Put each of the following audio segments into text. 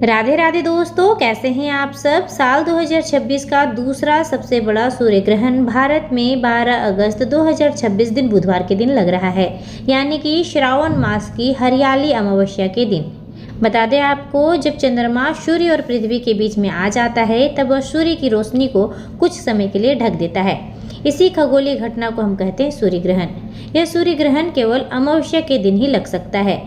राधे राधे दोस्तों, कैसे हैं आप सब। साल 2026 का दूसरा सबसे बड़ा सूर्य ग्रहण भारत में 12 अगस्त 2026 दिन बुधवार के दिन लग रहा है, यानी कि श्रावण मास की हरियाली अमावस्या के दिन। बता दें आपको, जब चंद्रमा सूर्य और पृथ्वी के बीच में आ जाता है तब वह सूर्य की रोशनी को कुछ समय के लिए ढक देता है। इसी खगोलीय घटना को हम कहते हैं सूर्य ग्रहण। यह सूर्य ग्रहण केवल अमावस्या के दिन ही लग सकता है।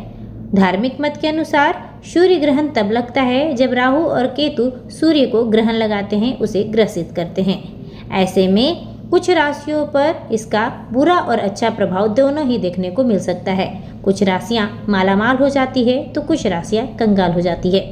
धार्मिक मत के अनुसार सूर्य ग्रहण तब लगता है जब राहु और केतु सूर्य को ग्रहण लगाते हैं, उसे ग्रसित करते हैं। ऐसे में कुछ राशियों पर इसका बुरा और अच्छा प्रभाव दोनों ही देखने को मिल सकता है। कुछ राशियां मालामाल हो जाती है तो कुछ राशियां कंगाल हो जाती है।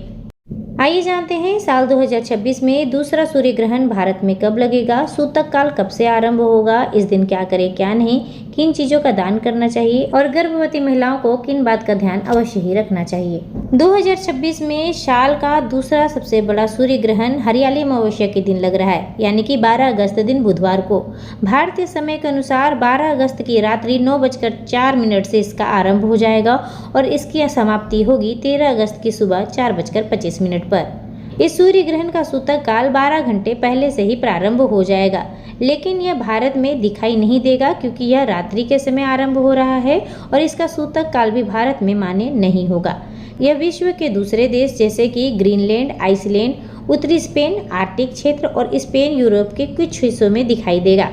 आइए जानते हैं साल 2026 में दूसरा सूर्य ग्रहण भारत में कब लगेगा, सूतक काल कब से आरंभ होगा, इस दिन क्या करें क्या नहीं, किन चीजों का दान करना चाहिए और गर्भवती महिलाओं को किन बात का ध्यान अवश्य ही रखना चाहिए। 2026 में साल का दूसरा सबसे बड़ा सूर्य ग्रहण हरियाली अमावस्या के दिन लग रहा है, यानी कि 12 अगस्त दिन बुधवार को। भारतीय समय के अनुसार 12 अगस्त की रात्रि 9:04 से इसका आरंभ हो जाएगा और इसकी समाप्ति होगी 13 अगस्त की सुबह 4:25 पर। इस सूर्य ग्रहण का सूतक काल 12 घंटे पहले से ही प्रारंभ हो जाएगा, लेकिन यह भारत में दिखाई नहीं देगा क्योंकि यह रात्रि के समय आरंभ हो रहा है और इसका सूतक काल भी भारत में मान्य नहीं होगा। यह विश्व के दूसरे देश जैसे कि ग्रीनलैंड, आइसलैंड, उत्तरी स्पेन, आर्कटिक क्षेत्र और स्पेन, यूरोप के कुछ हिस्सों में दिखाई देगा।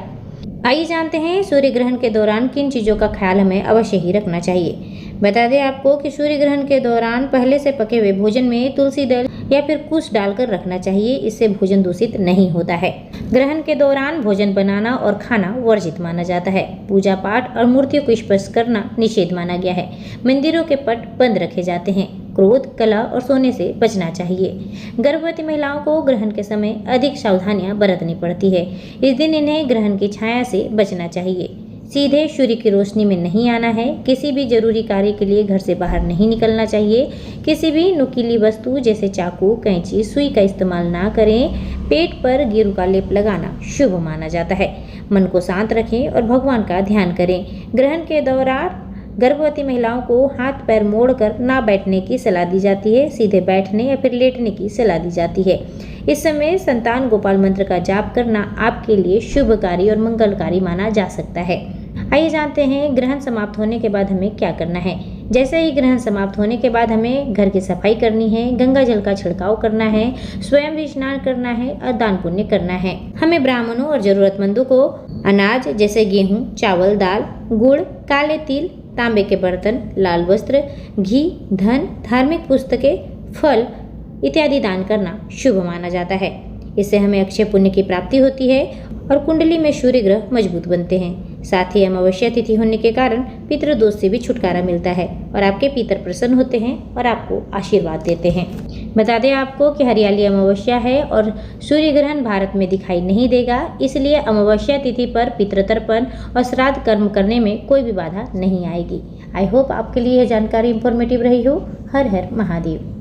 आइए जानते हैं सूर्य ग्रहण के दौरान किन चीज़ों का ख्याल हमें अवश्य ही रखना चाहिए। बता दें आपको कि सूर्य ग्रहण के दौरान पहले से पके हुए भोजन में तुलसी दल या फिर कुश डालकर रखना चाहिए, इससे भोजन दूषित नहीं होता है। ग्रहण के दौरान भोजन बनाना और खाना वर्जित माना जाता है। पूजा पाठ और मूर्तियों को स्पर्श करना निषेध माना गया है। मंदिरों के पट बंद रखे जाते हैं। क्रोध, कलह और सोने से बचना चाहिए। गर्भवती महिलाओं को ग्रहण के समय अधिक सावधानियां बरतनी पड़ती है। इस दिन इन्हें ग्रहण की छाया से बचना चाहिए। सीधे सूर्य की रोशनी में नहीं आना है। किसी भी जरूरी कार्य के लिए घर से बाहर नहीं निकलना चाहिए। किसी भी नुकीली वस्तु जैसे चाकू, कैंची, सुई का इस्तेमाल ना करें। पेट पर गेरू का लेप लगाना शुभ माना जाता है। मन को शांत रखें और भगवान का ध्यान करें। ग्रहण के दौरान गर्भवती महिलाओं को हाथ पैर मोड़कर ना बैठने की सलाह दी जाती है। सीधे बैठने या फिर लेटने की सलाह दी जाती है। इस समय संतान गोपाल मंत्र का जाप करना आपके लिए शुभकारी और मंगलकारी माना जा सकता है। आइए जानते हैं ग्रहण समाप्त होने के बाद हमें क्या करना है। जैसे ही ग्रहण समाप्त होने के बाद हमें घर की सफाई करनी है, गंगा जल का छिड़काव करना है, स्वयं भी स्नान करना है और दान पुण्य करना है। हमें ब्राह्मणों और जरूरतमंदों को अनाज जैसे गेहूं, चावल, दाल, गुड़, काले तिल, तांबे के बर्तन, लाल वस्त्र, घी, धन, धार्मिक पुस्तकें, फल इत्यादि दान करना शुभ माना जाता है। इससे हमें अक्षय पुण्य की प्राप्ति होती है और कुंडली में सूर्य ग्रह मजबूत बनते हैं। साथ ही अमावस्या तिथि होने के कारण पितृदोष से भी छुटकारा मिलता है और आपके पितर प्रसन्न होते हैं और आपको आशीर्वाद देते हैं। बता दें आपको कि हरियाली अमावस्या है और सूर्य ग्रहण भारत में दिखाई नहीं देगा, इसलिए अमावस्या तिथि पर पितृतर्पण और श्राद्ध कर्म करने में कोई भी बाधा नहीं आएगी। आई होप आपके लिए यह जानकारी इंफॉर्मेटिव रही हो। हर हर महादेव।